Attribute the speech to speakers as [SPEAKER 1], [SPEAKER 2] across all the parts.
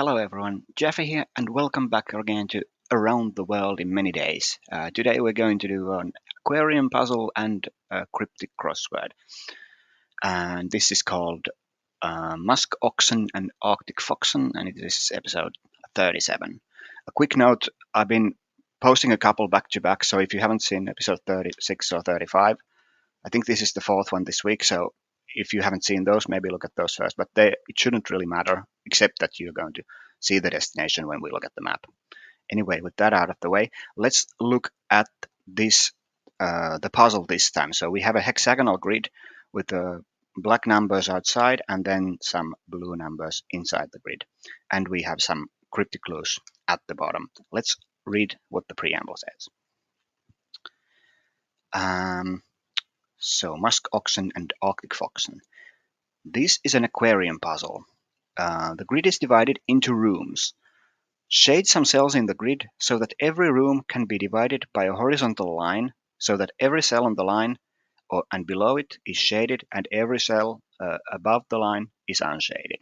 [SPEAKER 1] Hello everyone, Jeffy here and welcome back again to Around the World in Many Days. Today we're going to do an aquarium puzzle and a cryptic crossword. And this is called Musk, Oxen and Arctic Foxen, and this is episode 37. A quick note, I've been posting a couple back to back, so if you haven't seen episode 36 or 35, I think this is the fourth one this week, so if you haven't seen those, maybe look at those first. But it shouldn't really matter, except that you're going to see the destination when we look at the map. Anyway, with that out of the way, let's look at this the puzzle this time. So we have a hexagonal grid with the black numbers outside and then some blue numbers inside the grid. And we have some cryptic clues at the bottom. Let's read what the preamble says. So Musk, Oxen and Arctic Foxen. This is an aquarium puzzle. The grid is divided into rooms. Shade some cells in the grid so that every room can be divided by a horizontal line so that every cell on the line and below it is shaded and every cell above the line is unshaded.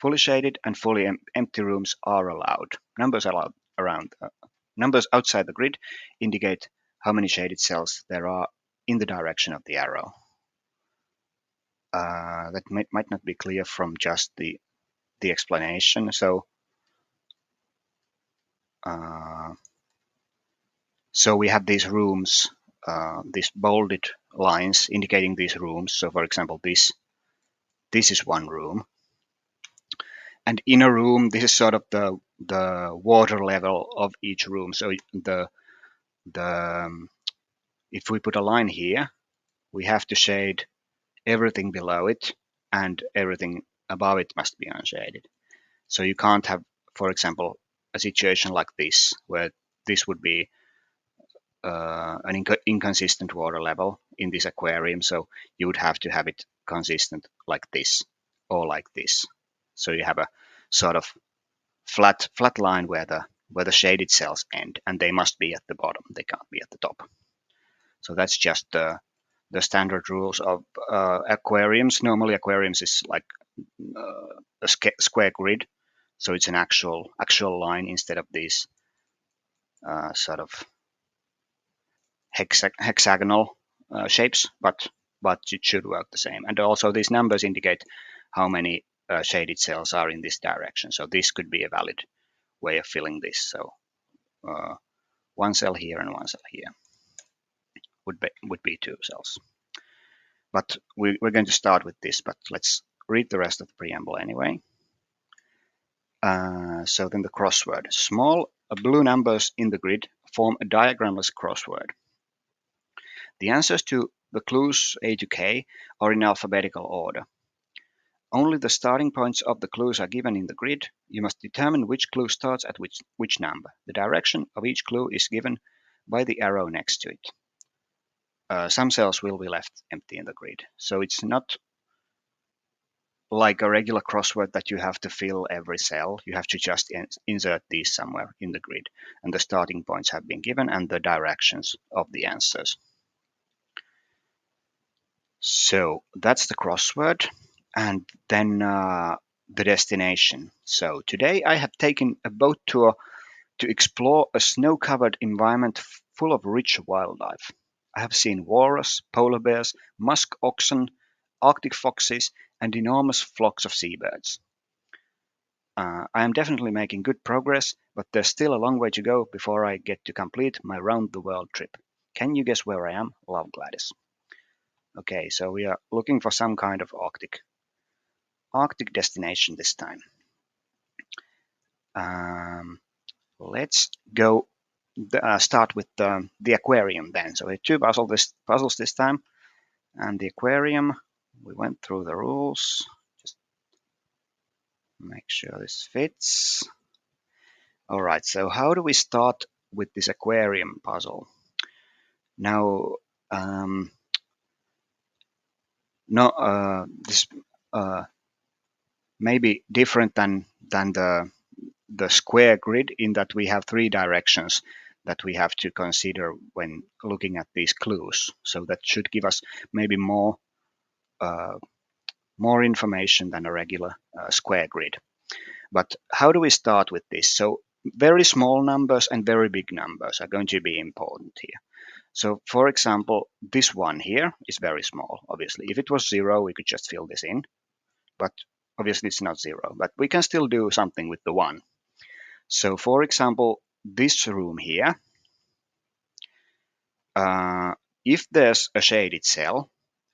[SPEAKER 1] Fully shaded and fully empty rooms are allowed. Numbers outside the grid indicate how many shaded cells there are in the direction of the arrow. That might not be clear from just the explanation. So we have these rooms, these bolded lines indicating these rooms. So for example, this is one room. And in a room, this is sort of the water level of each room. So if we put a line here, we have to shade everything below it and everything above it must be unshaded. So you can't have, for example, a situation like this where this would be an inconsistent water level in this aquarium. So you would have to have it consistent like this or like this. So you have a sort of flat line where the shaded cells end, and they must be at the bottom. They can't be at the top. So that's just the standard rules of aquariums. Normally, aquariums is like a square grid, so it's an actual line instead of these sort of hexagonal shapes, but it should work the same. And also these numbers indicate how many shaded cells are in this direction. So this could be a valid way of filling this. So one cell here and one cell here would be two cells. But we're going to start with this, but let's read the rest of the preamble anyway. So then the crossword. Small blue numbers in the grid form a diagramless crossword. The answers to the clues A to K are in alphabetical order. Only the starting points of the clues are given in the grid. You must determine which clue starts at which number. The direction of each clue is given by the arrow next to it. Some cells will be left empty in the grid. So it's not like a regular crossword that you have to fill every cell. You have to just insert these somewhere in the grid. And the starting points have been given and the directions of the answers. So that's the crossword. And then the destination. So today I have taken a boat tour to explore a snow-covered environment full of rich wildlife. I have seen walrus, polar bears, musk oxen, Arctic foxes, and enormous flocks of seabirds. I am definitely making good progress, but there's still a long way to go before I get to complete my round-the-world trip. Can you guess where I am? Love, Gladys. Okay, so we are looking for some kind of Arctic destination this time. Let's go start with the aquarium then. So we have two puzzles this time, and the aquarium, we went through the rules. Just make sure this fits. All right, so how do we start with this aquarium puzzle? Now, this may be different than the square grid in that we have three directions that we have to consider when looking at these clues. So that should give us maybe more information than a regular square grid. But how do we start with this? So very small numbers and very big numbers are going to be important here. So for example, this one here is very small, obviously. If it was 0, we could just fill this in, but obviously it's not 0, but we can still do something with the 1. So for example, this room here, if there's a shaded cell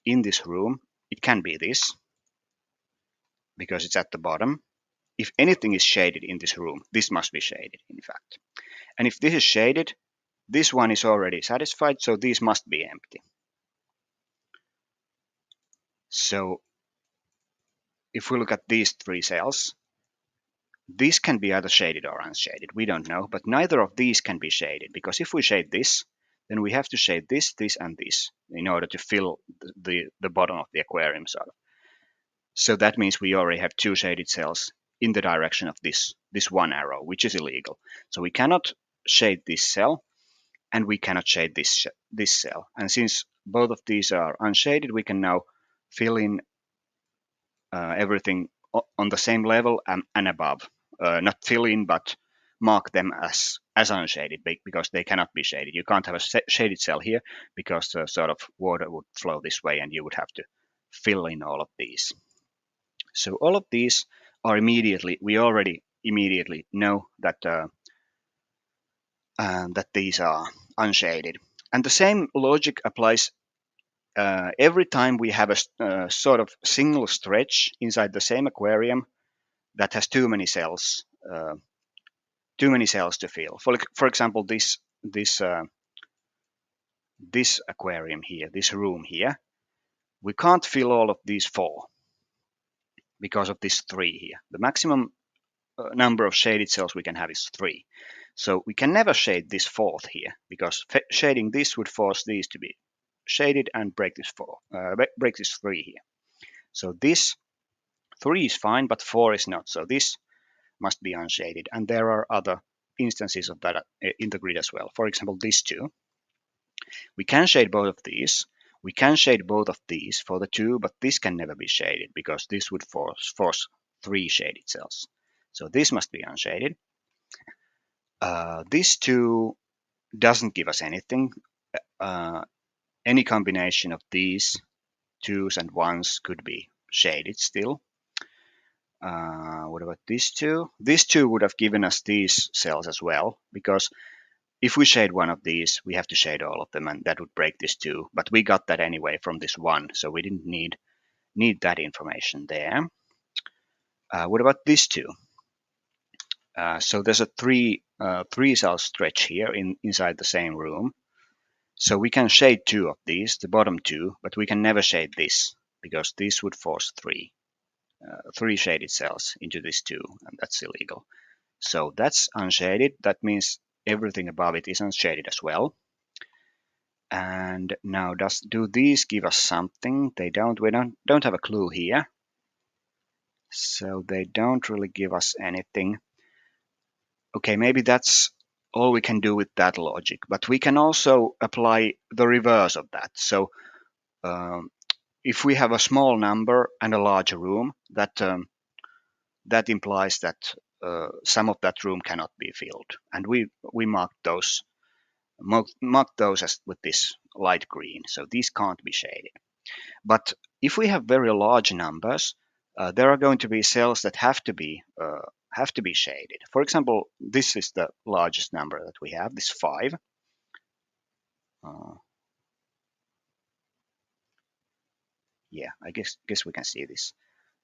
[SPEAKER 1] in this room, it can be this, because it's at the bottom. If anything is shaded in this room, this must be shaded, in fact. And if this is shaded, this one is already satisfied, so these must be empty. So if we look at these 3 cells, these can be either shaded or unshaded. We don't know, but neither of these can be shaded, because if we shade this, then we have to shade this, this, and this in order to fill the bottom of the aquarium, sort of. So that means we already have 2 shaded cells in the direction of this one arrow, which is illegal. So we cannot shade this cell, and we cannot shade this cell. And since both of these are unshaded, we can now fill in everything on the same level and above. Not fill in, but mark them as unshaded, because they cannot be shaded. You can't have a shaded cell here, because the sort of water would flow this way and you would have to fill in all of these. So all of these are we already immediately know that that these are unshaded. And the same logic applies every time we have a sort of single stretch inside the same aquarium that has too many cells to fill. For example, this aquarium here, this room here, we can't fill all of these 4 because of this 3 here. The maximum number of shaded cells we can have is 3. So we can never shade this 4th here, because shading this would force these to be shaded and break this 3 here. So this 3 is fine, but 4 is not. So this must be unshaded. And there are other instances of that in the grid as well. For example, these 2. We can shade both of these. We can shade both of these for the 2, but this can never be shaded, because this would force 3 shaded cells. So this must be unshaded. This 2 doesn't give us anything. Any combination of these 2s and 1s could be shaded still. What about these 2? These 2 would have given us these cells as well, because if we shade one of these, we have to shade all of them, and that would break this 2. But we got that anyway from this 1, so we didn't need that information there. What about these 2? So there's a 3 cell stretch here inside the same room. So we can shade 2 of these, the bottom 2, but we can never shade this, because this would force 3 shaded cells into this 2, and that's illegal. So that's unshaded. That means everything above it is unshaded as well. And now, do these give us something? They don't. We don't have a clue here. So they don't really give us anything. Okay, maybe that's all we can do with that logic. But we can also apply the reverse of that. So if we have a small number and a large room, that implies that some of that room cannot be filled, and we mark those as with this light green. So these can't be shaded. But if we have very large numbers, there are going to be cells that have to be shaded. For example, this is the largest number that we have, this 5. Yeah, I guess we can see this.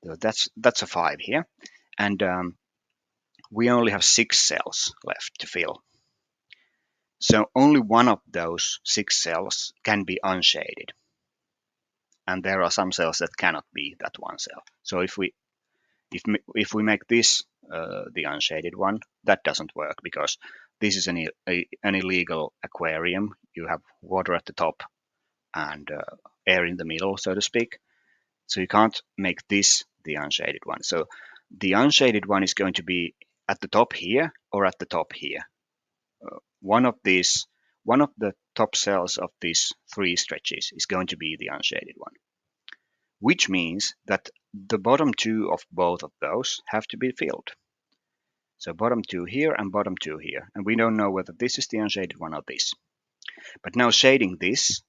[SPEAKER 1] So that's a 5 here, and we only have 6 cells left to fill. So only one of those 6 cells can be unshaded, and there are some cells that cannot be that one cell. So if we make this the unshaded one, that doesn't work, because this is an illegal aquarium. You have water at the top and air in the middle, so to speak. So you can't make this the unshaded one. So the unshaded one is going to be at the top here or at the top here. One of the top cells of these 3 stretches is going to be the unshaded one, which means that the bottom 2 of both of those have to be filled. So bottom two here and bottom two here. And we don't know whether this is the unshaded one or this. But now shading this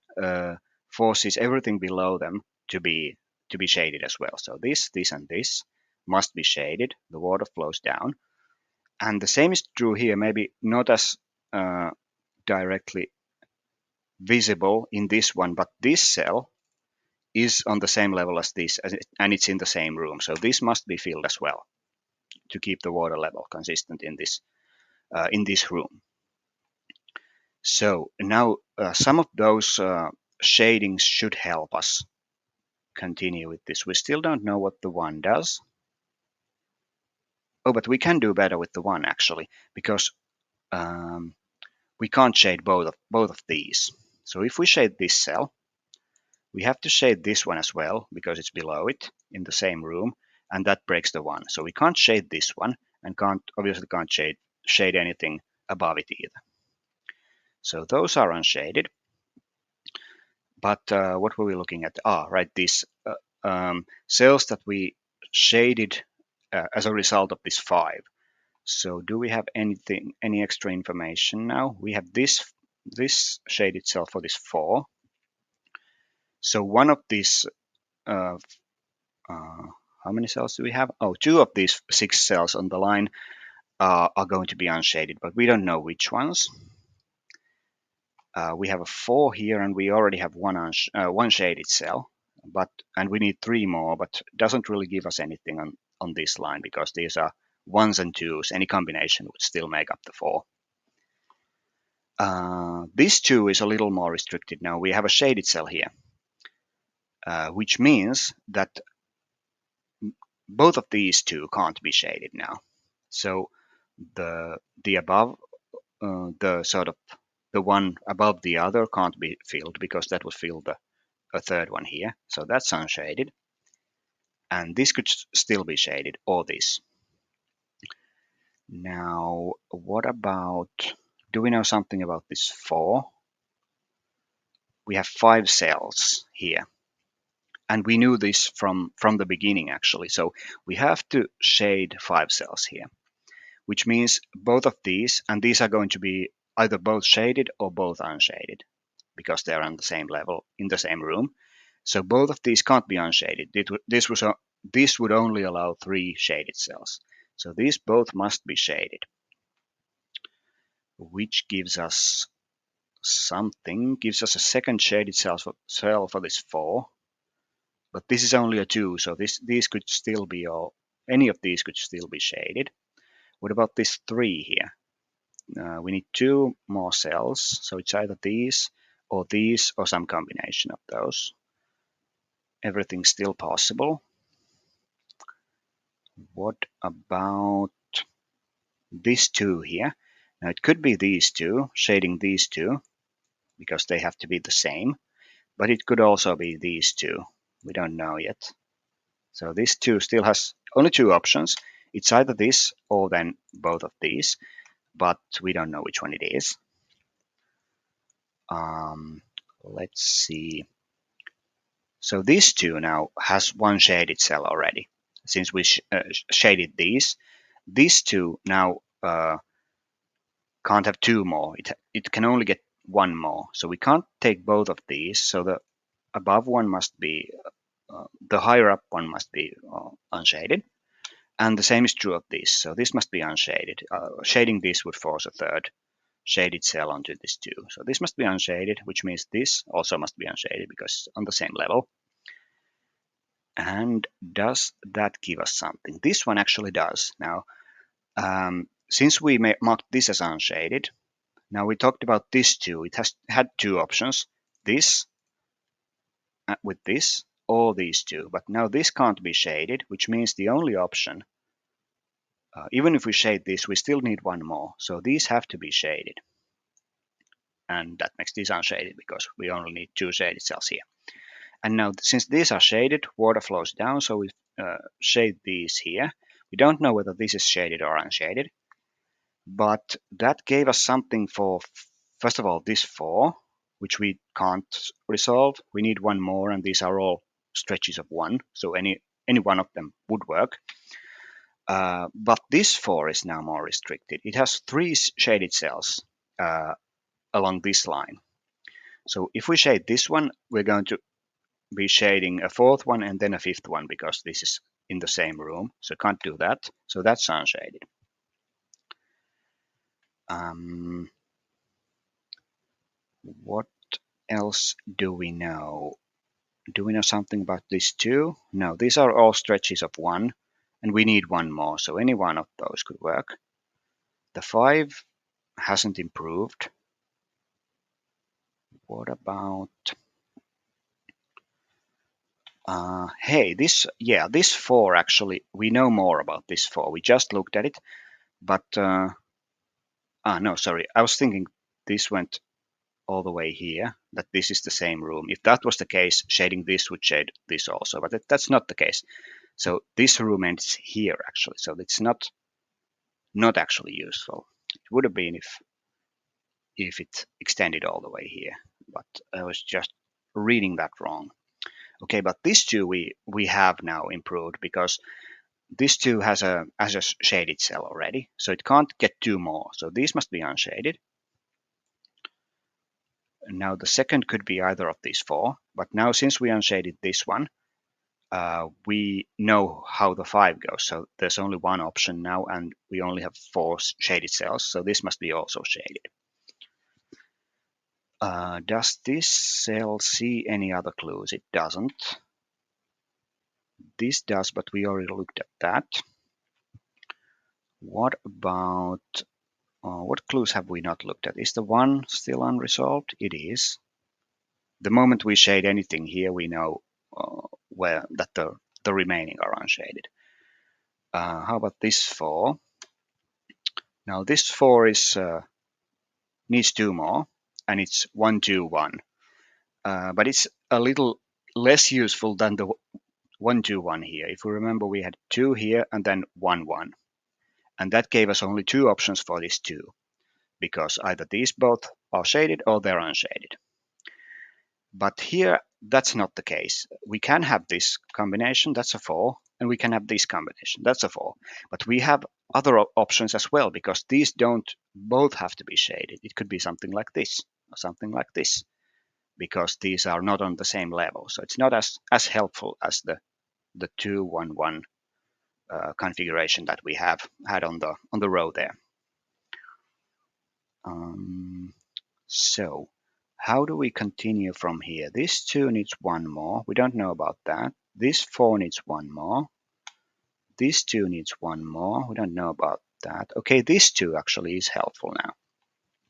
[SPEAKER 1] forces everything below them to be shaded as well. So this, and this must be shaded. The water flows down. And the same is true here, maybe not as directly visible in this one, but this cell is on the same level as this, and it's in the same room. So this must be filled as well to keep the water level consistent in this room. So now some of those shadings should help us continue with this. We still don't know what the one does. Oh, but we can do better with the one actually, because we can't shade both of these. So if we shade this cell, we have to shade this one as well because it's below it in the same room, and that breaks the one. So we can't shade this one, and obviously can't shade anything above it either. So those are unshaded. But what were we looking at? Right, these cells that we shaded as a result of this 5. So do we have any extra information now? We have this shaded cell for this 4. So one of these, how many cells do we have? 2 of these 6 cells on the line are going to be unshaded, but we don't know which ones. We have a 4 here, and we already have one shaded cell, and we need 3 more, but doesn't really give us anything on this line because these are 1s and 2s. Any combination would still make up the 4. This 2 is a little more restricted now. We have a shaded cell here, which means that both of these 2 can't be shaded now. So the above, the sort of the one above the other can't be filled because that would fill a third one here. So that's unshaded. And this could still be shaded, or this. Now, what about, do we know something about this 4? We have 5 cells here. And we knew this from the beginning, actually. So we have to shade 5 cells here, which means both of these, and these are going to be either both shaded or both unshaded because they're on the same level in the same room. So both of these can't be unshaded. This would only allow 3 shaded cells. So these both must be shaded, which gives us something, gives us a second shaded cell for this 4. But this is only a 2, so these could still be any of these could still be shaded. What about this 3 here? We need 2 more cells, so it's either these or some combination of those. Everything's still possible. What about these 2 here? Now it could be these 2, shading these 2, because they have to be the same, but it could also be these 2. We don't know yet. So this 2 still has only 2 options. It's either this or then both of these, but we don't know which one it is. Let's see. So these 2 now has 1 shaded cell already. Since we shaded these 2 now can't have 2 more. It can only get 1 more. So we can't take both of these. So the above one must be, the higher up one must be unshaded. And the same is true of this. So this must be unshaded. Shading this would force a third shaded cell onto this 2. So this must be unshaded, which means this also must be unshaded because it's on the same level. And does that give us something? This one actually does. Now, since we marked this as unshaded, now we talked about this 2. It had 2 options, this with this, or these 2. But now this can't be shaded, which means the only option, even if we shade this, we still need 1 more. So these have to be shaded. And that makes these unshaded because we only need 2 shaded cells here. And now, since these are shaded, water flows down, so we shade these here. We don't know whether this is shaded or unshaded, but that gave us something for, first of all, this 4, which we can't resolve. We need 1 more, and these are all stretches of 1, so any one of them would work. But this 4 is now more restricted. It has 3 shaded cells along this line. So if we shade this one, we're going to be shading a 4th one and then a 5th one because this is in the same room. So can't do that. So that's unshaded. What else do we know? Do we know something about these 2? No, these are all stretches of 1, and we need 1 more, so any one of those could work. The 5 hasn't improved. What about... hey, this 4 actually, we know more about this 4. We just looked at it, but... no, sorry, I was thinking this went all the way here, that this is the same room. If that was the case, shading this would shade this also, but that's not the case. So this room ends here actually, so it's not actually useful. It would have been if it extended all the way here, but I was just reading that wrong. Okay, but this 2 we have now improved because this 2 has a shaded cell already, so it can't get 2 more. So these must be unshaded. Now the second could be either of these 4, but now since we unshaded this one, we know how the 5 goes. So there's only one option now, and we only have 4 shaded cells. So this must be also shaded. Does this cell see any other clues? It doesn't. This does, but we already looked at that. What about... what clues have we not looked at? Is the 1 still unresolved? It is. The moment we shade anything here, we know where that the remaining are unshaded. How about this 4? Now this 4 is needs 2 more, and it's 1, 2, 1. But it's a little less useful than the 1, 2, 1 here. If we remember, we had 2 here and then 1, 1. And that gave us only 2 options for this 2, because either these both are shaded or they're unshaded. But here, that's not the case. We can have this combination, that's a 4, and we can have this combination, that's a 4. But we have other options as well, because these don't both have to be shaded. It could be something like this, or something like this, because these are not on the same level. So it's not as helpful as the 2, 1, 1 configuration that we have had on the row there. So how do we continue from here? This 2 needs 1 more. We don't know about that. This 4 needs 1 more. This 2 needs 1 more. We don't know about that. Okay, this 2 actually is helpful now.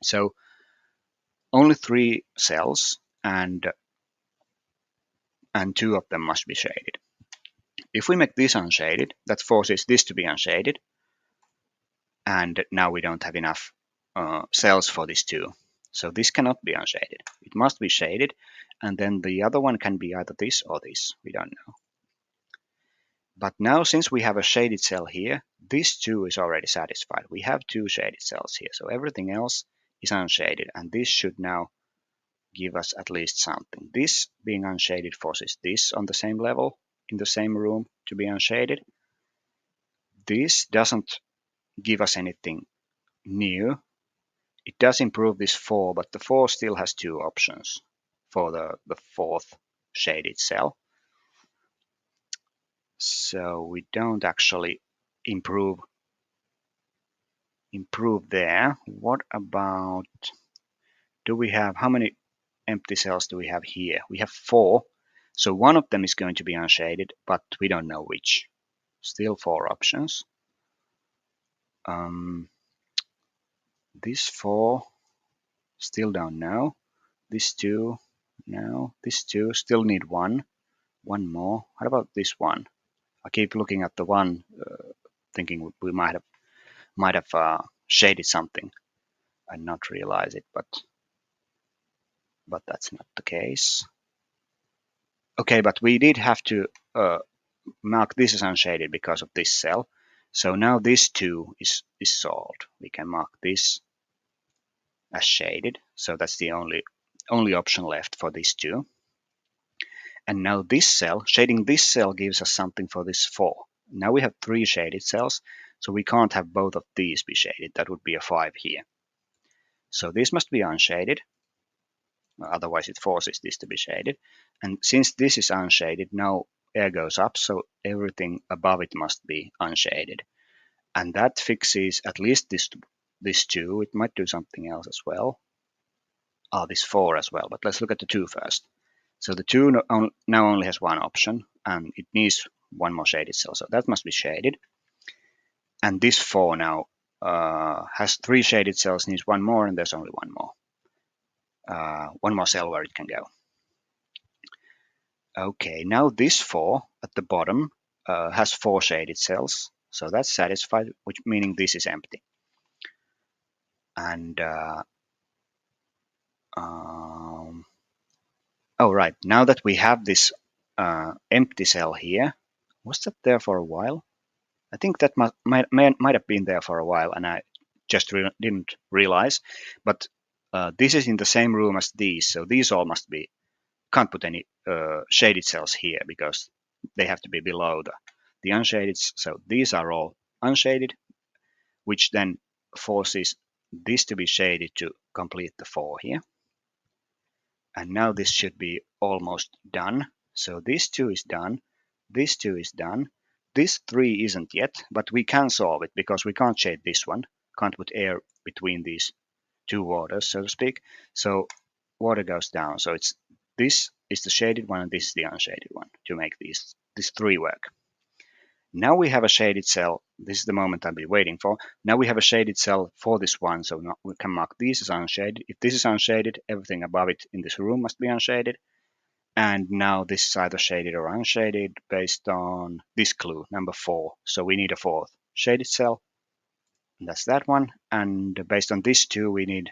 [SPEAKER 1] So only 3 cells, and 2 of them must be shaded. If we make this unshaded, that forces this to be unshaded, and now we don't have enough cells for this 2. So this cannot be unshaded. It must be shaded, and then the other one can be either this or this. We don't know. But now, since we have a shaded cell here, this 2 is already satisfied. We have 2 shaded cells here, so everything else is unshaded, and this should now give us at least something. This being unshaded forces this on the same level, in the same room, to be unshaded. This doesn't give us anything new. It does improve this 4, but the 4 still has 2 options for the 4th shaded cell. So we don't actually improve there. What about, do we have, how many empty cells do we have here? We have 4. So one of them is going to be unshaded, but we don't know which. Still 4 options. This 4, still don't know. This 2, no. This 2, still need 1. 1 more. How about this 1? I keep looking at the 1, thinking we might have shaded something and not realize it, but that's not the case. Okay, but we did have to mark this as unshaded because of this cell. So now this 2 is solved. We can mark this as shaded. So that's the only option left for this 2. And now this cell, shading this cell gives us something for this 4. Now we have 3 shaded cells, so we can't have both of these be shaded. That would be a 5 here. So this must be unshaded, otherwise it forces this to be shaded. And since this is unshaded, now air goes up, so everything above it must be unshaded. And that fixes at least this 2. It might do something else as well. This 4 as well, but let's look at the 2 first. So the 2 now only has one option, and it needs one more shaded cell, so that must be shaded. And this 4 now has 3 shaded cells, needs one more, and there's only one more cell where it can go. Okay, now this 4 at the bottom has 4 shaded cells, so that's satisfied, which meaning this is empty. And oh right, now that we have this empty cell here, was that there for a while? I think that might have been there for a while, and I just didn't realize. But this is in the same room as these, so these all must be. Can't put any shaded cells here because they have to be below the unshaded. So these are all unshaded, which then forces this to be shaded to complete the 4 here. And now this should be almost done. So this 2 is done, this 2 is done, this 3 isn't yet, but we can solve it because we can't shade this one, can't put air between these 2 waters, so to speak. So water goes down, so this is the shaded one and this is the unshaded one to make this 3 work. Now we have a shaded cell. This is the moment I've been waiting for. Now we have a shaded cell for this one, so now we can mark this as unshaded. If this is unshaded, everything above it in this room must be unshaded. And now this is either shaded or unshaded based on this clue, number 4. So we need a 4th shaded cell, and that's that one. And based on this 2, we need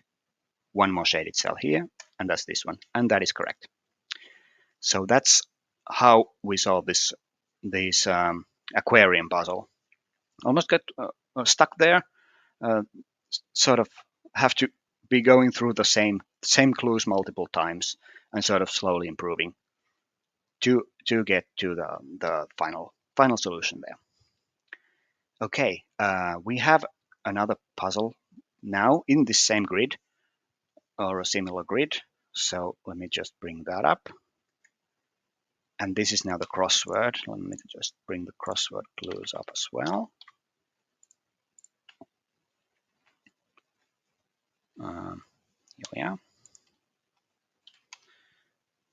[SPEAKER 1] one more shaded cell here, and that's this one, and that is correct. So that's how we solve this aquarium puzzle. Almost got stuck there. Sort of have to be going through the same clues multiple times and sort of slowly improving to get to the final solution there. Okay, we have another puzzle now in this same grid or a similar grid. So let me just bring that up. And this is now the crossword. Let me just bring the crossword clues up as well. Here we are.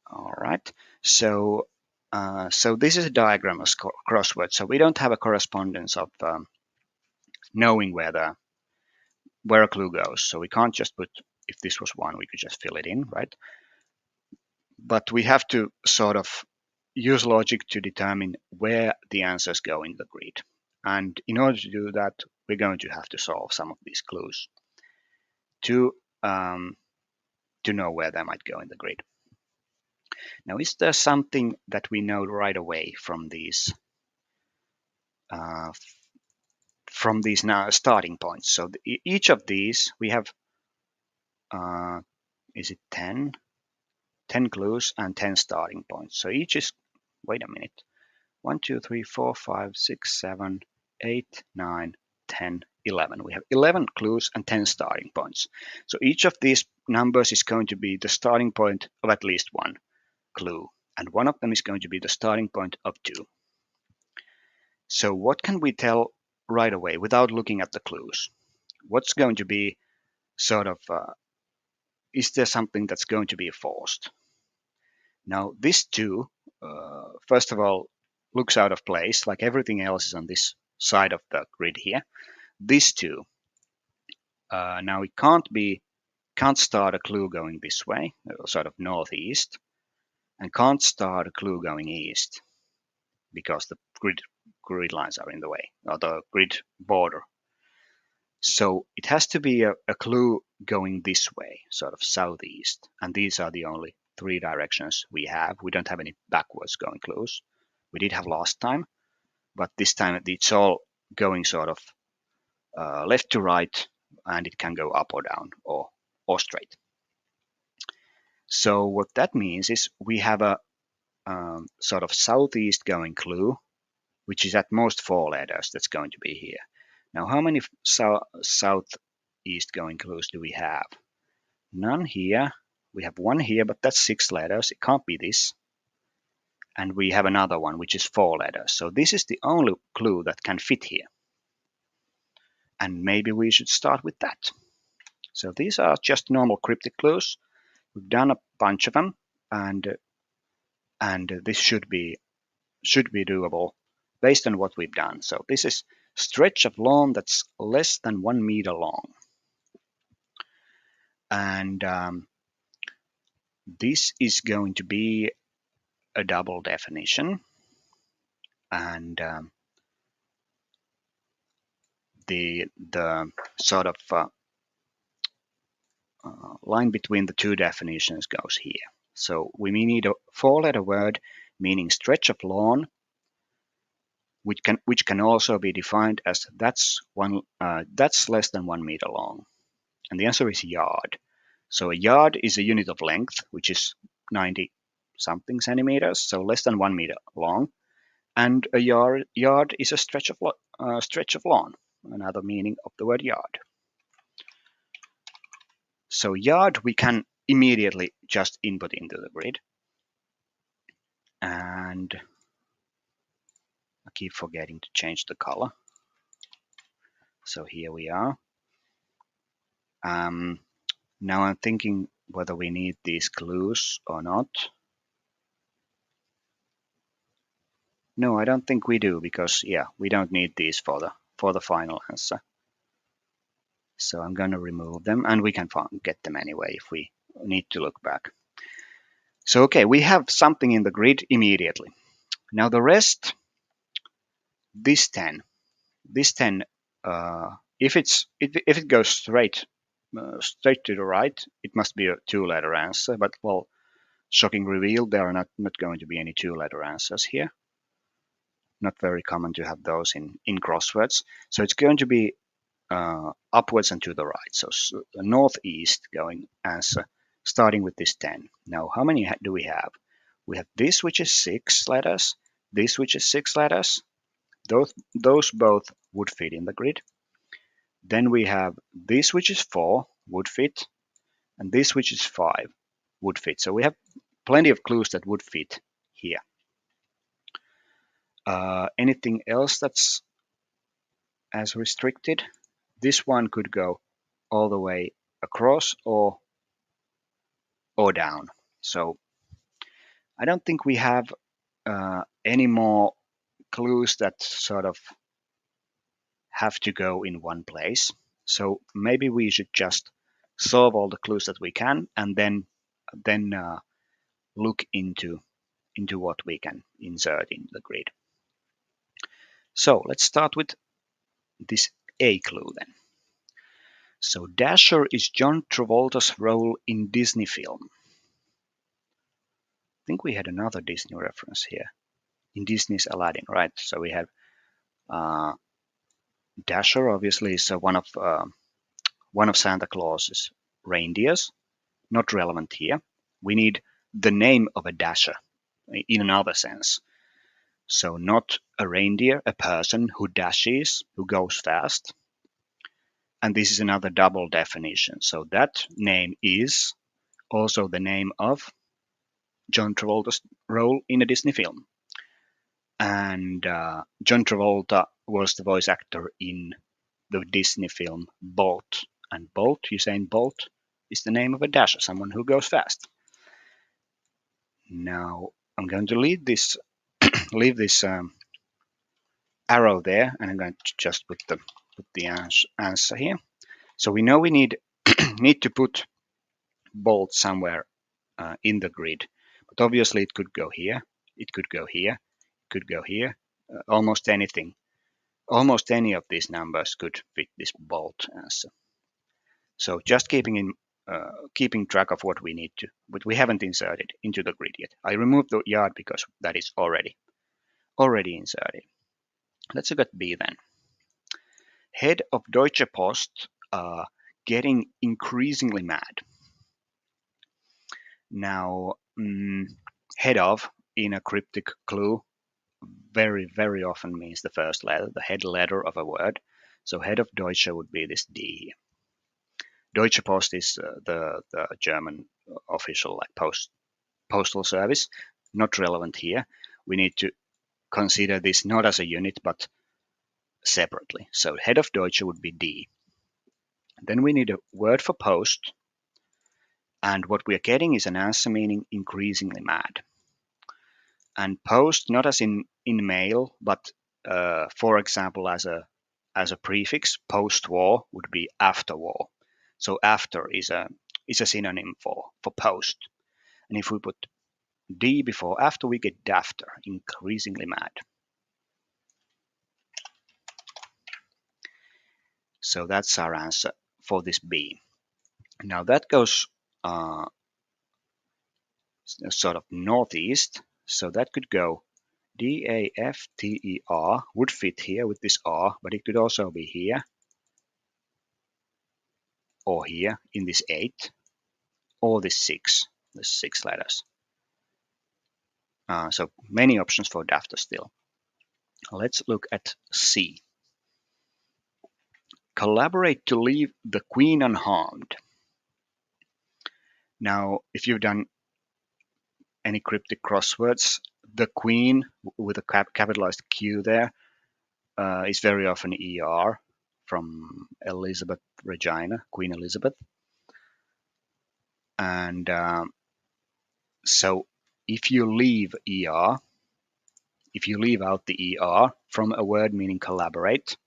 [SPEAKER 1] All right. So this is a diagramless crossword. So we don't have a correspondence of knowing where a clue goes. So we can't just put, if this was 1, we could just fill it in, right? But we have to sort of use logic to determine where the answers go in the grid. And in order to do that, we're going to have to solve some of these clues to know where they might go in the grid. Now, is there something that we know right away from these now starting points? So each of these, we have, is it 10? 10 clues and 10 starting points. So each is, wait a minute, 1, 2, 3, 4, 5, 6, 7, 8, 9, 10, 11. We have 11 clues and 10 starting points. So each of these numbers is going to be the starting point of at least one clue, and one of them is going to be the starting point of 2. So what can we tell right away without looking at the clues? What's going to be sort of, is there something that's going to be forced? Now this 2, first of all, looks out of place, like everything else is on this side of the grid here. This 2, now it can't start a clue going this way, sort of northeast, and can't start a clue going east because the grid lines are in the way, or the grid border. So it has to be a clue going this way, sort of southeast, and these are the only 3 directions we have. We don't have any backwards going clues. We did have last time, but this time it's all going sort of left to right, and it can go up or down or straight. So what that means is we have a sort of southeast going clue which is at most 4 letters. That's going to be here. Now, how many southeast going clues do we have? None here. We have one here, but that's 6 letters. It can't be this. And we have another one, which is 4 letters. So this is the only clue that can fit here. And maybe we should start with that. So these are just normal cryptic clues. We've done a bunch of them, and this should be doable based on what we've done. So this is stretch of lawn that's less than 1 meter long. And this is going to be a double definition. And the sort of line between the two definitions goes here. So we need a 4-letter word meaning stretch of lawn, which can also be defined as that's less than 1 meter long. And the answer is yard. So a yard is a unit of length, which is 90 something centimeters, so less than 1 meter long. And a yard is a stretch of lawn, another meaning of the word yard. So yard we can immediately just input into the grid. And I keep forgetting to change the color. So here we are. Now I'm thinking whether we need these clues or not. No, I don't think we do, because we don't need these for the final answer. So I'm going to remove them, and we can get them anyway if we need to look back. So okay, we have something in the grid immediately. Now the rest, this 10, if it goes straight to the right, it must be a 2-letter answer. But well, shocking reveal, there are not going to be any 2-letter answers here. Not very common to have those in crosswords. So it's going to be upwards and to the right. So northeast going answer, starting with this 10. Now, how many do we have? We have this, which is 6 letters. This, which is 6 letters. Those both would fit in the grid. Then we have this, which is 4, would fit. And this, which is 5, would fit. So we have plenty of clues that would fit here. Anything else that's as restricted? This one could go all the way across or down. So I don't think we have any more clues that sort of have to go in one place. So maybe we should just solve all the clues that we can, and then look into what we can insert in the grid. So let's start with this A clue then. So Dasher is John Travolta's role in Disney film. I think we had another Disney reference here in Disney's Aladdin, right? So we have Dasher, obviously, is one of Santa Claus's reindeers. Not relevant here. We need the name of a Dasher in another sense. So not a reindeer, a person who dashes, who goes fast. And this is another double definition. So that name is also the name of John Travolta's role in a Disney film. And John Travolta was the voice actor in the Disney film Bolt. And Bolt, Usain Bolt, is the name of a dasher, someone who goes fast. Now I'm going to leave this arrow there, and I'm going to just put the answer here. So we know we need to put Bolt somewhere in the grid, but obviously it could go here, it could go here, it could go here. Almost anything. Almost any of these numbers could fit this Bolt answer. So just keeping track of what we need to, but we haven't inserted into the grid yet. I removed the yard because that is already inserted. Let's look at B then. Head of Deutsche Post getting increasingly mad. Now, head of in a cryptic clue very often means the first letter, the head letter of a word. So head of Deutsche would be this D. Deutsche Post is the German official postal service. Not relevant here. We need to consider this not as a unit but separately. So head of Deutsche would be D. Then we need a word for post, and what we are getting is an answer meaning increasingly mad. And post not as in mail, but for example as a prefix, post-war would be after war. So after is a synonym for post. And if we put D before after, we get dafter, increasingly mad. So that's our answer for this B. Now that goes sort of northeast, so that could go D-A-F-T-E-R, would fit here with this R, but it could also be here or here in this 8 or this 6, the 6 letters. So many options for dafter still. Let's look at C. Collaborate to leave the queen unharmed. Now, if you've done any cryptic crosswords, the queen with a capitalized Q there is very often ER from Elizabeth Regina, Queen Elizabeth. And so if you leave ER, if you leave out the ER from a word meaning collaborate,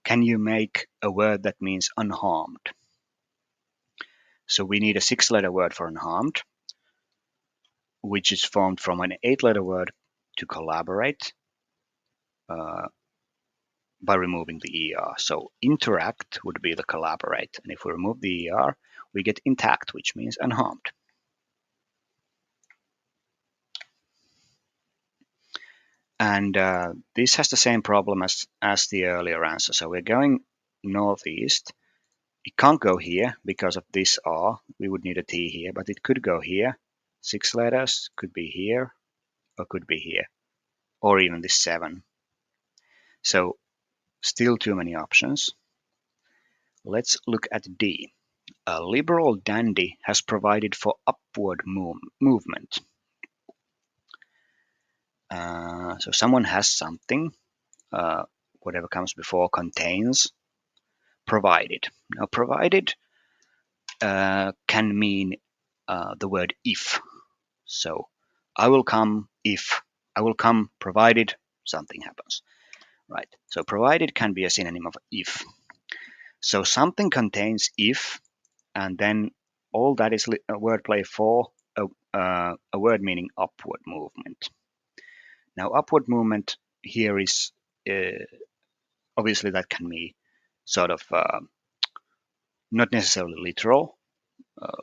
[SPEAKER 1] can you make a word that means unharmed? So we need a 6-letter word for unharmed, which is formed from an 8-letter word to collaborate by removing the ER. So interact would be the collaborate. And if we remove the ER, we get intact, which means unharmed. And this has the same problem as the earlier answer. So we're going northeast. It can't go here because of this R. We would need a T here, but it could go here. 6 letters, could be here, or could be here, or even this 7. So still too many options. Let's look at D. A liberal dandy has provided for upward movement. So someone has something, whatever comes before contains, provided. Now provided can mean the word if. So I will come if, I will come provided something happens, right? So provided can be a synonym of if. So something contains if, and then all that is a wordplay for a word meaning upward movement. Now upward movement here is obviously that can be sort of not necessarily literal,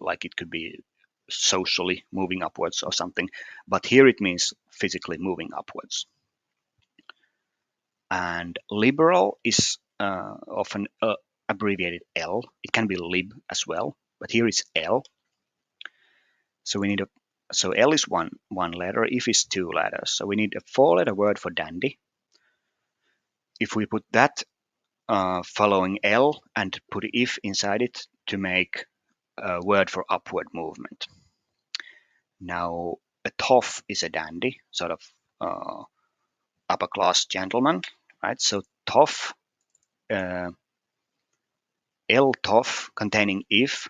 [SPEAKER 1] like it could be socially moving upwards or something, but here it means physically moving upwards. And liberal is often abbreviated L. It can be lib as well, but here it's L. So we need so L is one letter, if is 2 letters. So we need a 4-letter word for dandy. If we put that following L and put if inside it to make a word for upward movement. Now a toff is a dandy, sort of upper class gentleman, right? So toff, L toff containing if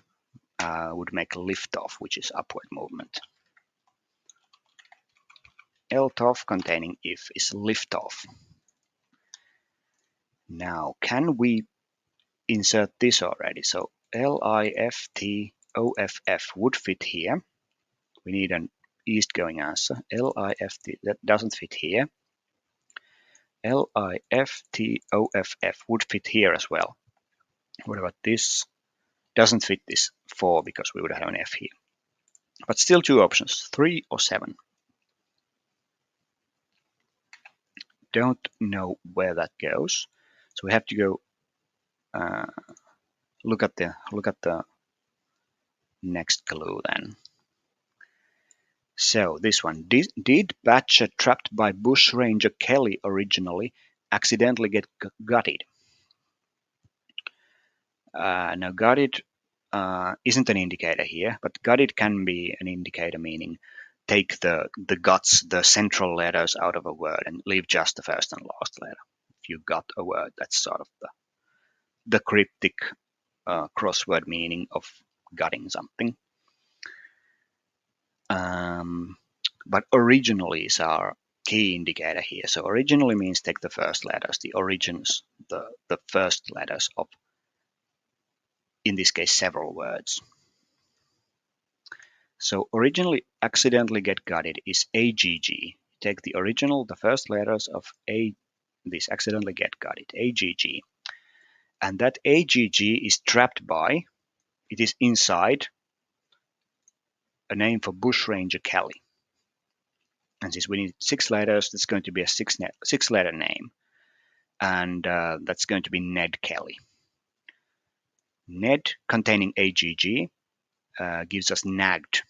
[SPEAKER 1] would make lift off, which is upward movement. L toff containing if is lift off. Now, can we insert this already? So L-I-F-T-O-F-F would fit here. We need an east-going answer. L-I-F-T, that doesn't fit here. L-I-F-T-O-F-F would fit here as well. What about this? Doesn't fit this 4 because we would have an F here. But still 2 options, 3 or 7. Don't know where that goes. So we have to go look at the next clue then. So this one, did Badger trapped by bushranger Kelly originally accidentally get gutted? Now gutted isn't an indicator here, but gutted can be an indicator, meaning take the guts, the central letters out of a word and leave just the first and last letter. If you got a word, that's sort of the cryptic crossword meaning of gutting something. But originally is our key indicator here. So originally means take the first letters, the origins, the first letters of, in this case, several words. So originally accidentally get gutted is AGG. Take the original, the first letters of this accidentally get gutted, AGG. And that AGG is trapped by, it is inside a name for bushranger Kelly. And since we need 6 letters, that's going to be a six-letter name. And that's going to be Ned Kelly. Ned containing AGG gives us nagged.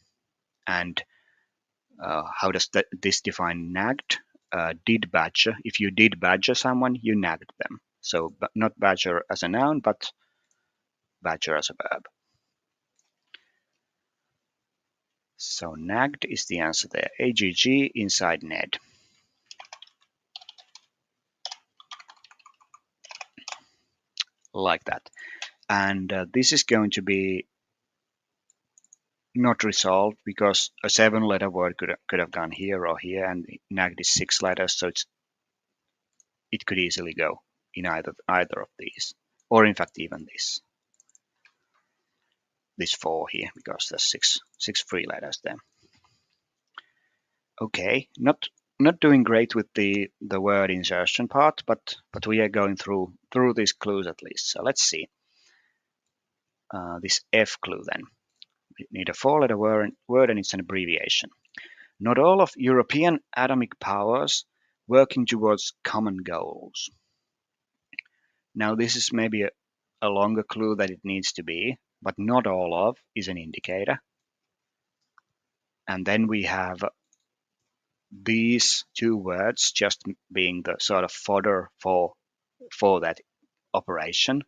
[SPEAKER 1] And how does this define nagged? Did badger. If you did badger someone, you nagged them. So not badger as a noun, but badger as a verb. So nagged is the answer there. AGG inside Ned. Like that. And this is going to be not resolved because a 7-letter word could have gone here or here, and nagged is 6 letters, so it could easily go in either of these, or in fact even this 4 here, because there's six free letters there. Okay, not doing great with the word insertion part, but we are going through these clues at least. So let's see this F clue then. We need a 4-letter word and it's an abbreviation. Not all of European atomic powers working towards common goals. Now this is maybe a longer clue than it needs to be, but not all of is an indicator. And then we have these 2 words just being the sort of fodder for that operation.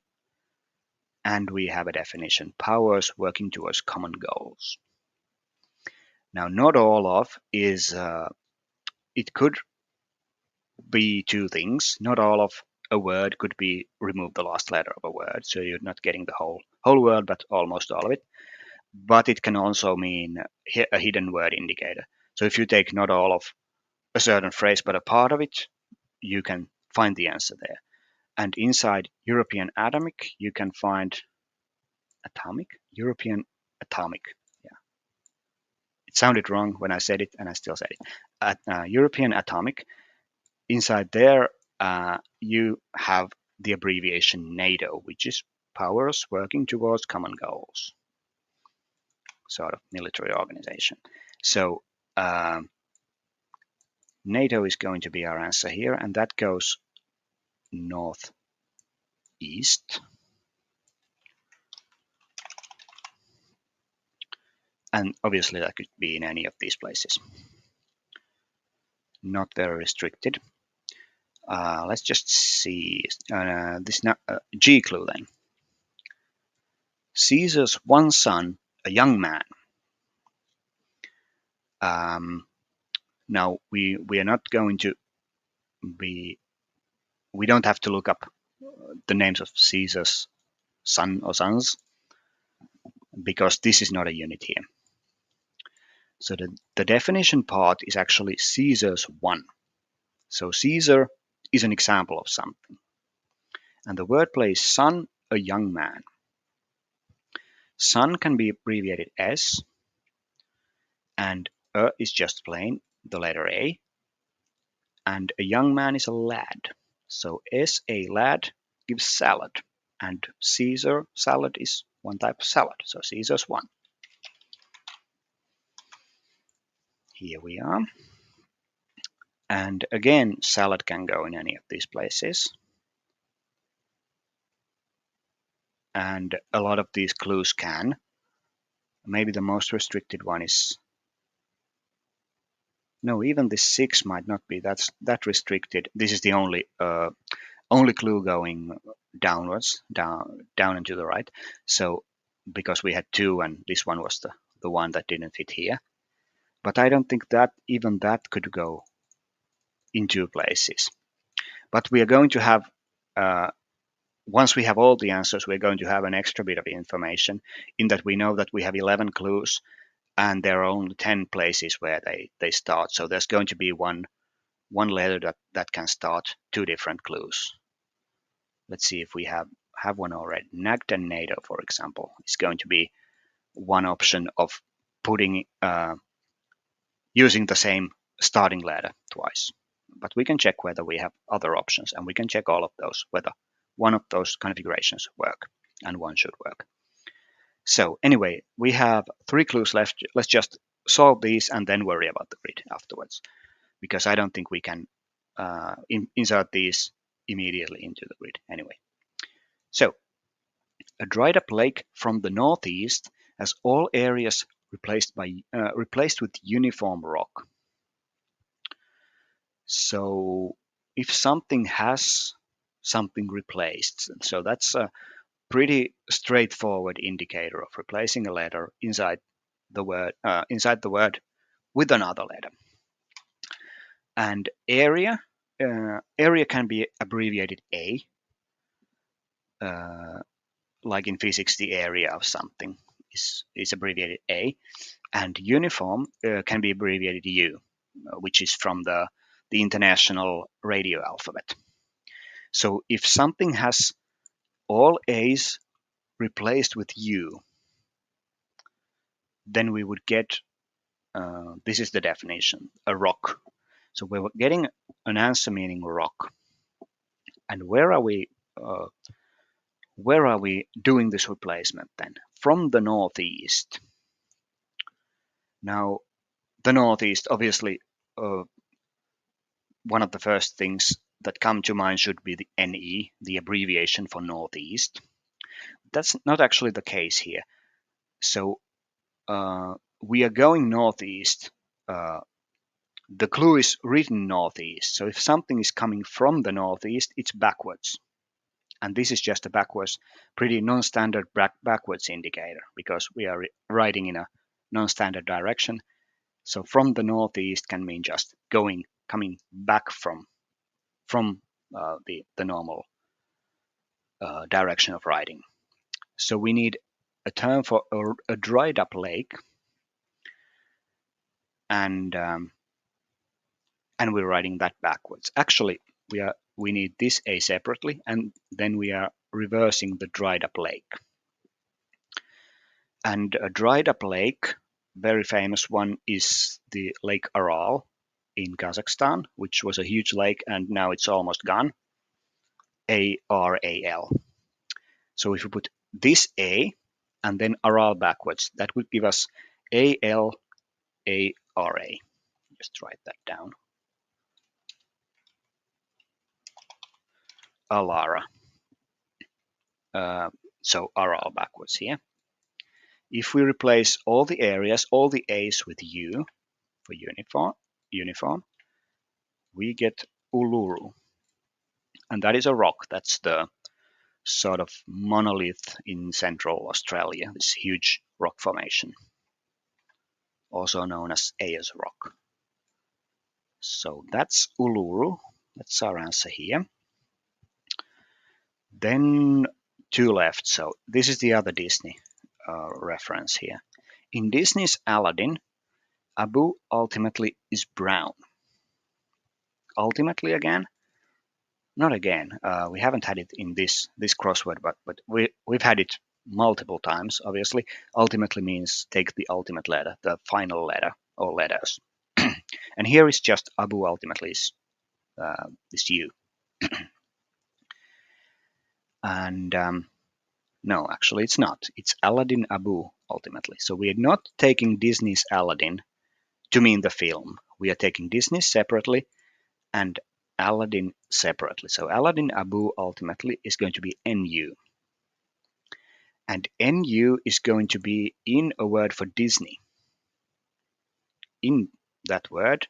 [SPEAKER 1] And we have a definition, powers working towards common goals. Now, not all of is, it could be 2 things. Not all of a word could be remove the last letter of a word, so you're not getting the whole word, but almost all of it. But it can also mean a hidden word indicator. So if you take not all of a certain phrase, but a part of it, you can find the answer there. And inside European atomic, you can find European atomic. Yeah, it sounded wrong when I said it, and I still said it. European atomic. Inside there, you have the abbreviation NATO, which is powers working towards common goals, sort of military organization. So NATO is going to be our answer here, and that goes northeast. And obviously that could be in any of these places. Not very restricted. Let's just see this G clue then. Caesar's one son, a young man. Now we are not going to be. We don't have to look up the names of Caesar's son or sons because this is not a unit here. So the definition part is actually Caesar's one. So Caesar is an example of something. And the wordplay is son, a young man. Son can be abbreviated S, and is just plain the letter A, and a young man is a lad. So S, a lad, gives salad, and Caesar salad is one type of salad. So Caesar's one. Here we are. And again, salad can go in any of these places. And a lot of these clues can. Maybe the most restricted one is No, even this 6 might not be that restricted. This is the only clue going downwards, down and to the right. So because we had 2 and this one was the one that didn't fit here. But I don't think that even that could go in 2 places. But we are going to have, once we have all the answers, we're going to have an extra bit of information in that we know that we have 11 clues and there are only 10 places where they start. So there's going to be one letter that can start 2 different clues. Let's see if we have one already. Nagd and NATO, for example, is going to be one option of putting using the same starting letter twice. But we can check whether we have other options, and we can check all of those, whether one of those configurations work, and one should work. So anyway, we have 3 clues left. Let's just solve these and then worry about the grid afterwards, because I don't think we can insert these immediately into the grid anyway. So a dried up lake from the northeast has all areas replaced with uniform rock. So if something has something replaced, so that's a pretty straightforward indicator of replacing a letter inside the word with another letter. And area can be abbreviated A, like in physics, the area of something is abbreviated A, and uniform can be abbreviated U, which is from the international radio alphabet. So if something has all A's replaced with U, then we would get, this is the definition, a rock. So we're getting an answer meaning rock. And where are we doing this replacement then? From the northeast. Now, the northeast, obviously, one of the first things that come to mind should be the NE, the abbreviation for northeast. That's not actually the case here. So we are going northeast. The clue is written northeast. So if something is coming from the northeast, it's backwards. And this is just a backwards, pretty non-standard backwards indicator because we are writing in a non-standard direction. So from the northeast can mean just coming back from the normal direction of writing. So we need a term for a dried up lake, and we're writing that backwards. Actually, we need this A separately, and then we are reversing the dried up lake. And a dried up lake, very famous one, is the Lake Aral in Kazakhstan, which was a huge lake and now it's almost gone. ARAL. So if we put this A and then Aral backwards, that would give us ALARA. Just write that down. Alara. So Aral backwards here. If we replace all the areas, all the A's with U for uniform, we get Uluru. And that is a rock. That's the sort of monolith in central Australia, this huge rock formation, also known as Ayers Rock. So that's Uluru. That's our answer here. Then 2 left. So this is the other Disney reference here. In Disney's Aladdin, Abu ultimately is brown. Ultimately again? Not again. We haven't had it in this crossword, but we've had it multiple times, obviously. Ultimately means take the ultimate letter, the final letter or letters. And here is just Abu ultimately is you. And no, actually it's not. It's Aladdin Abu ultimately. So we are not taking Disney's Aladdin to mean the film. We are taking Disney separately and Aladdin separately. So Aladdin Abu ultimately is going to be NU. And NU is going to be in a word for Disney. In that word,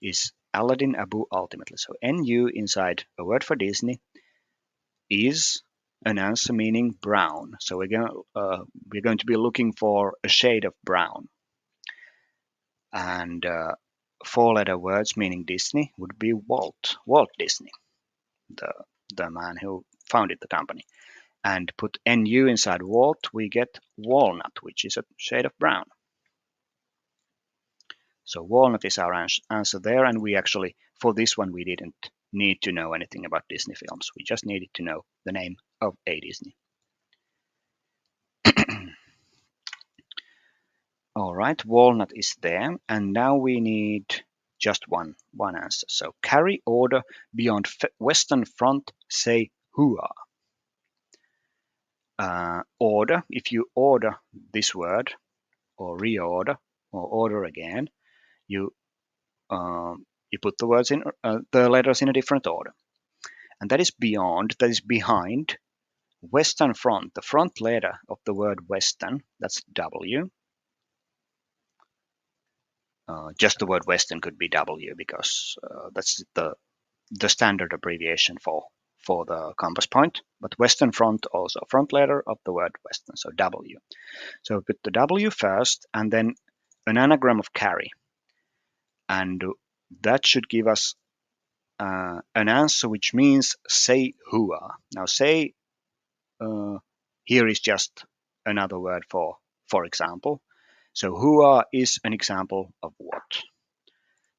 [SPEAKER 1] is Aladdin Abu ultimately. So NU inside a word for Disney is an answer meaning brown. So we're going to be looking for a shade of brown. And four-letter words meaning Disney would be Walt Disney, the man who founded the company. And put NU inside Walt, we get walnut, which is a shade of brown. So walnut is our answer there, and we actually, for this one, we didn't need to know anything about Disney films. We just needed to know the name of a Disney. All right, walnut is there, and now we need just one answer. So carry order beyond Western Front, say hooah. Order, if you order this word, or reorder, or order again, you put the words in the letters in a different order, and that is beyond, that is behind Western Front. The front letter of the word Western, that's W. Just the word Western could be W because that's the standard abbreviation for the compass point. But Western Front also front letter of the word Western, so W. So put the W first, and then an anagram of carry, and that should give us an answer which means say hooah. Now say here is just another word for example. So hooah is an example of what?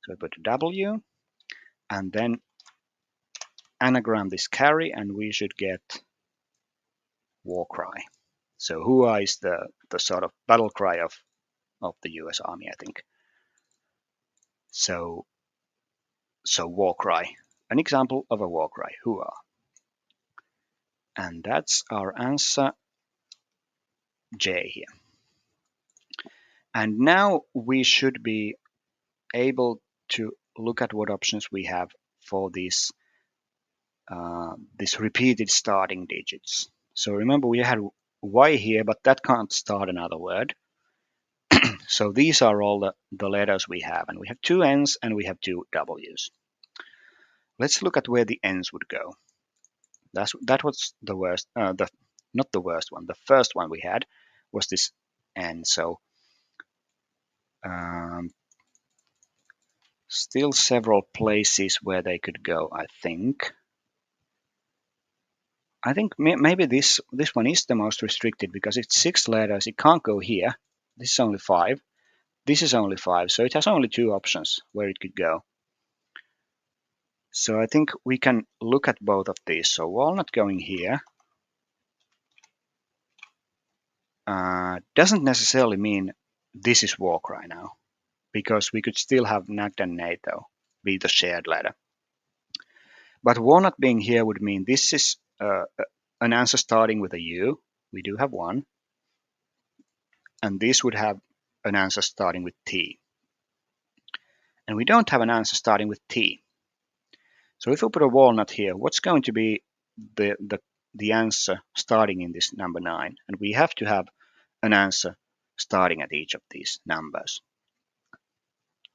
[SPEAKER 1] So we put a W and then anagram this carry, and we should get war cry. So hooah is the sort of battle cry of the US Army, I think. So war cry, an example of a war cry, hooah. And that's our answer J here. And now we should be able to look at what options we have for these repeated starting digits. So remember we had Y here, but that can't start another word. So these are all the letters we have, and we have two N's and we have two W's. Let's look at where the N's would go. That was the worst, not the worst one. The first one we had was this N. So still several places where they could go, I think. I think maybe this one is the most restricted because it's 6 letters. It can't go here. This is only 5. This is only 5, so it has only 2 options where it could go. So I think we can look at both of these. So walnut going here doesn't necessarily mean this is war cry now, because we could still have nagged and NATO be the shared letter. But walnut being here would mean this is an answer starting with a U. We do have one. And this would have an answer starting with T. And we don't have an answer starting with T. So if we put a walnut here, what's going to be the answer starting in this number 9? And we have to have an answer starting at each of these numbers.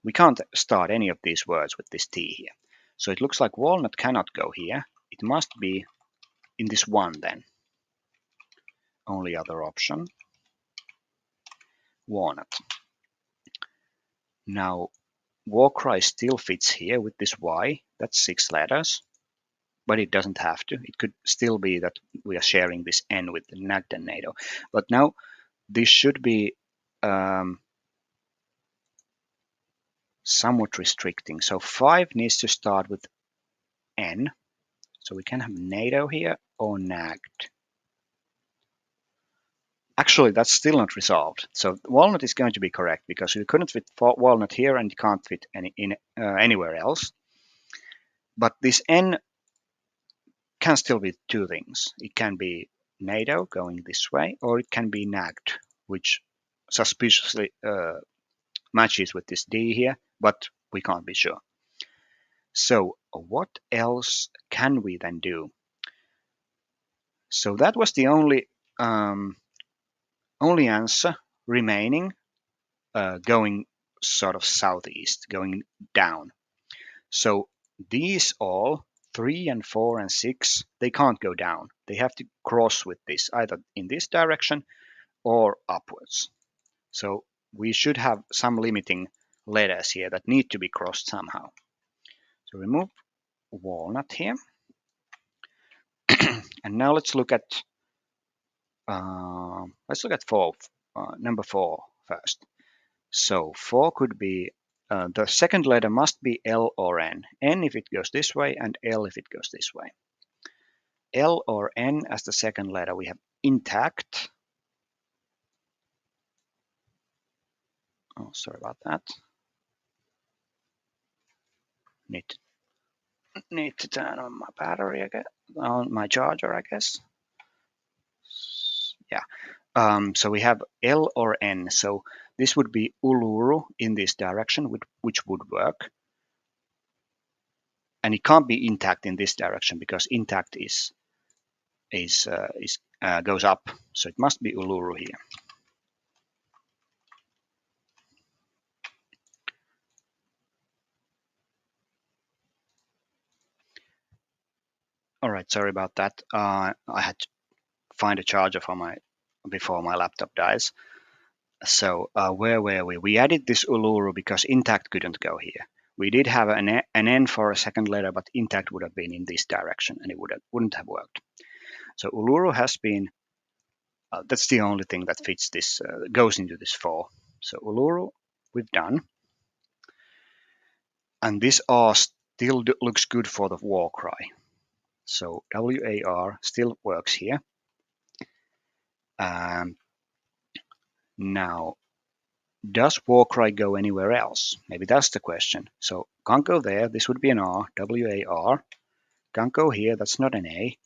[SPEAKER 1] We can't start any of these words with this T here. So it looks like walnut cannot go here. It must be in this 1 then. Only other option, walnut. Now, war cry still fits here with this Y. That's 6 letters. But it doesn't have to. It could still be that we are sharing this N with the nagged and NATO. But now this should be somewhat restricting. So 5 needs to start with N. So we can have NATO here or nagged. Actually, that's still not resolved. So walnut is going to be correct because you couldn't fit walnut here and you can't fit anywhere else. But this N can still be 2 things. It can be NATO going this way, or it can be nagged, which suspiciously matches with this D here, but we can't be sure. So what else can we then do? So that was the only answer remaining, going sort of southeast, going down. So these all, 3 and 4 and 6, they can't go down. They have to cross with this, either in this direction or upwards. So we should have some limiting letters here that need to be crossed somehow. So remove walnut here. And now let's look at number 4 first. So 4 could be, the second letter must be L or N. N if it goes this way, and L if it goes this way. L or N as the second letter, we have intact. Oh, sorry about that. Need to turn on my battery again, on my charger, I guess. Yeah. So we have L or N. So this would be Uluru in this direction, which would work. And it can't be intact in this direction because intact goes up. So it must be Uluru here. All right, sorry about that. I had to find a charger for before my laptop dies. So where were we? We added this Uluru because intact couldn't go here. We did have an N for a second letter, but intact would have been in this direction, and it wouldn't have worked. So Uluru has been. That's the only thing that fits this, goes into this 4. So Uluru, we've done, and this R still looks good for the war cry. So WAR still works here. Now, does war cry go anywhere else? Maybe that's the question. So can't go there. This would be an R, WAR. Can't go here. That's not an A.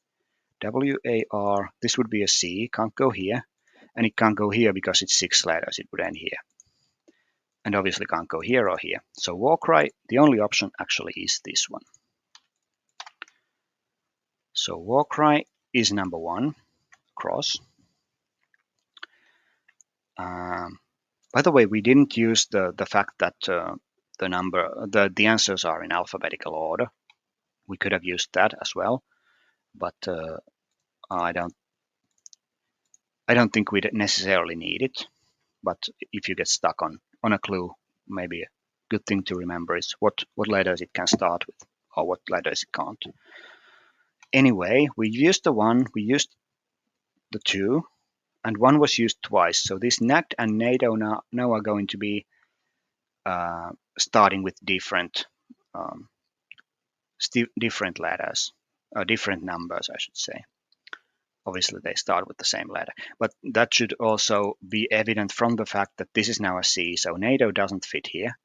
[SPEAKER 1] WAR. This would be a C. Can't go here. And it can't go here because it's 6 letters. It would end here. And obviously can't go here or here. So war cry, the only option actually is this one. So war cry is number 1, cross. By the way, we didn't use the fact that the answers are in alphabetical order. We could have used that as well, but I don't think we necessarily need it. But if you get stuck on a clue, maybe a good thing to remember is what letters it can start with or what letters it can't. Anyway, we used the 1, we used the 2, and 1 was used twice. So this NACT and NATO now are going to be starting with different letters, or different numbers, I should say. Obviously, they start with the same letter, but that should also be evident from the fact that this is now a C, so NATO doesn't fit here.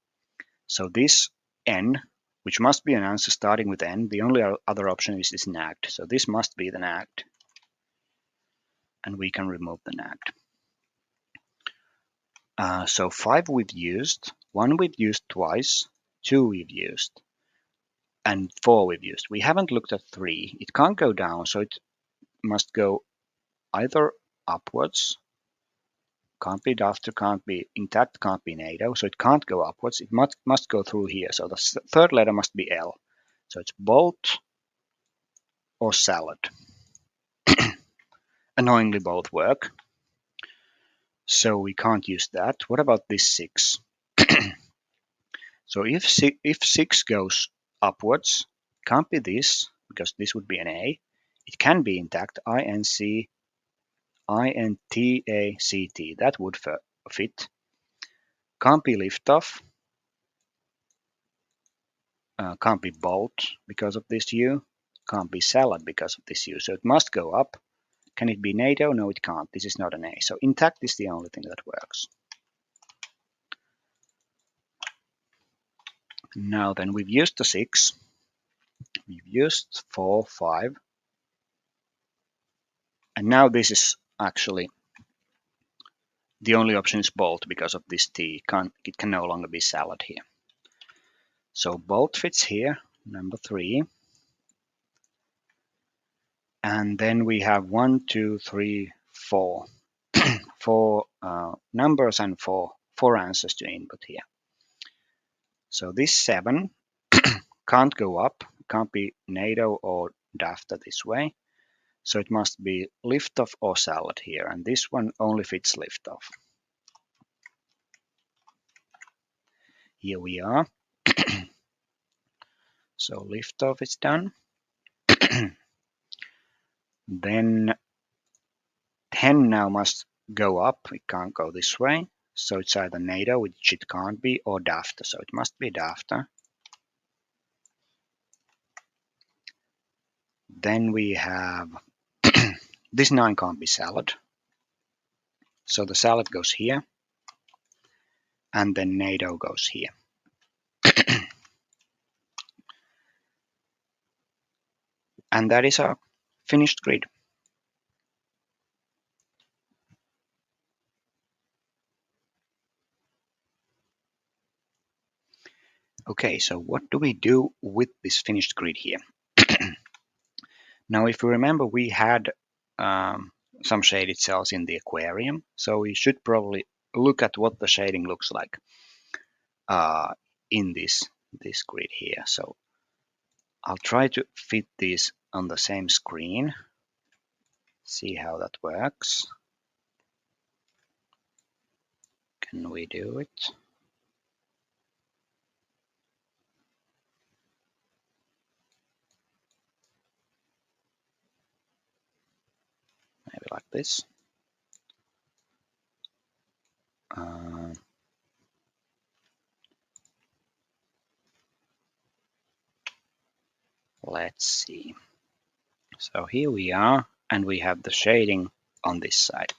[SPEAKER 1] So this N, which must be an answer starting with N, the only other option is this NACT. So this must be the NACT, and we can remove the NACT. So 5 we've used, 1 we've used twice, 2 we've used, and 4 we've used. We haven't looked at 3. It can't go down, so it must go either upwards, can't be after, can't be intact, can't be NATO, so it can't go upwards. It must go through here. So the third letter must be L. So it's bolt or salad. Annoyingly, both work. So we can't use that. What about this 6? So if 6 goes upwards, can't be this, because this would be an A. It can be intact, INTACT. That would fit. Can't be liftoff. Can't be bolt because of this U. Can't be salad because of this U. So it must go up. Can it be NATO? No, it can't. This is not an A. So intact is the only thing that works. Now then, we've used the 6. We've used 4, 5. And now this is actually the only option is bolt because of this T. It can no longer be salad here. So bolt fits here, number 3. And then we have 1, 2, 3, 4. 4 numbers and 4 answers to input here. So this 7 can't go up, can't be NATO or DAFTA this way. So it must be liftoff or salad here, and this one only fits liftoff. Here we are. So liftoff is done. Then 10 now must go up, it can't go this way. So it's either NATO, which it can't be, or DAFTA, so it must be DAFTA. Then we have this 9 can't be salad. So the salad goes here, and then NATO goes here. And that is our finished grid. Okay, so what do we do with this finished grid here? Now, if you remember, we had some shaded cells in the aquarium, so we should probably look at what the shading looks like in this grid here. So I'll try to fit these on the same screen, see how that works. Can we do it? Maybe like this. Let's see. So here we are, and we have the shading on this side.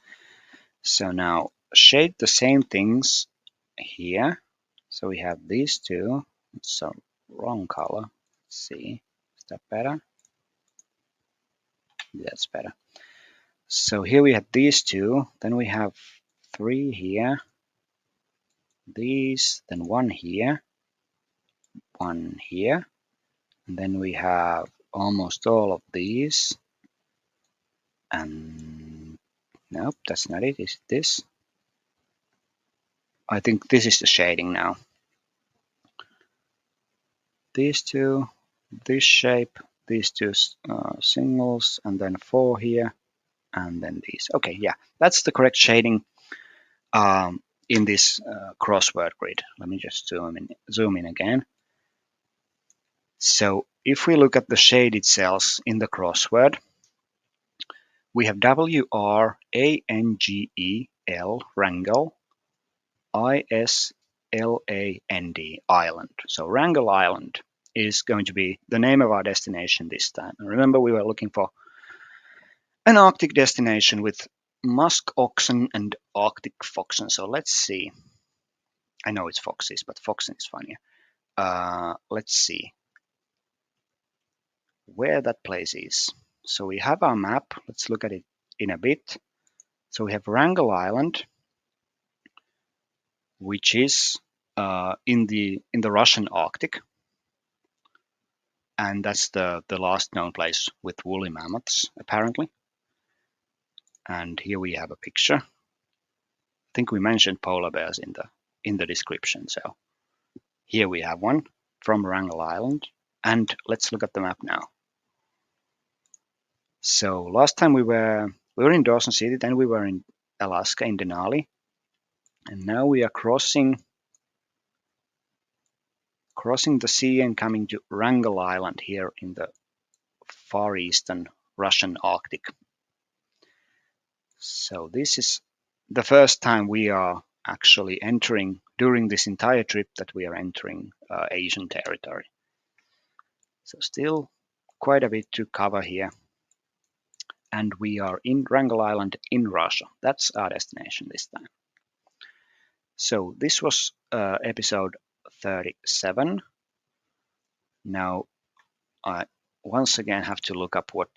[SPEAKER 1] So now shade the same things here. So we have these two. It's a wrong color. Let's see. Is that better? That's better. So here we have these two. Then we have 3 here. These. Then 1 here. 1 here. And then we have almost all of these. And nope, that's not it. Is it this? I think this is the shading now. These two, this shape, these two singles, and then 4 here, and then these. Okay, yeah, that's the correct shading in this crossword grid. Let me just zoom in again. So if we look at the shaded cells in the crossword, we have WRANGEL, Wrangle, ISLAND, Island. So Wrangle Island is going to be the name of our destination this time. And remember, we were looking for an Arctic destination with Musk, Oxen, and Arctic Foxen. So let's see. I know it's foxes, but Foxen is funnier. Let's see where that place is. So we have our map. Let's look at it in a bit. So we have Wrangle Island, which is in the Russian Arctic, and that's the last known place with woolly mammoths, apparently. And here we have a picture. I think we mentioned polar bears in the description. So here we have one from Wrangle Island, and let's look at the map now. So last time we were in Dawson City, then we were in Alaska in Denali, and now we are crossing the sea and coming to Wrangle Island here in the far eastern Russian Arctic. So this is the first time we are actually entering, during this entire trip, that we are entering Asian territory. So still quite a bit to cover here. And we are in Wrangle Island in Russia. That's our destination this time. So this was episode 37. Now I once again have to look up what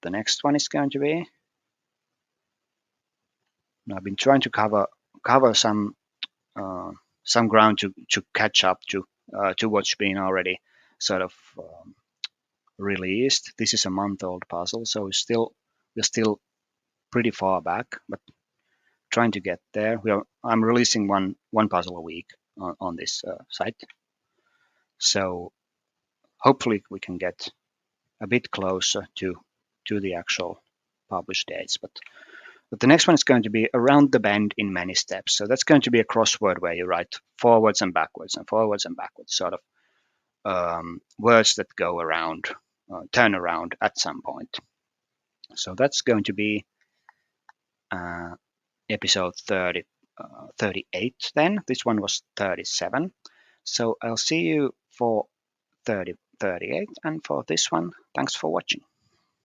[SPEAKER 1] the next one is going to be. Now, I've been trying to cover some ground to catch up to what's been already sort of released. This is a month-old puzzle, so we're still pretty far back, but trying to get there. I'm releasing one puzzle a week on this site. So hopefully we can get a bit closer to the actual published dates. But the next one is going to be around the bend in many steps. So that's going to be a crossword where you write forwards and backwards, sort of words that go around, turn around at some point. So that's going to be episode 38 then. This one was 37. So I'll see you for 38, and for this one, thanks for watching.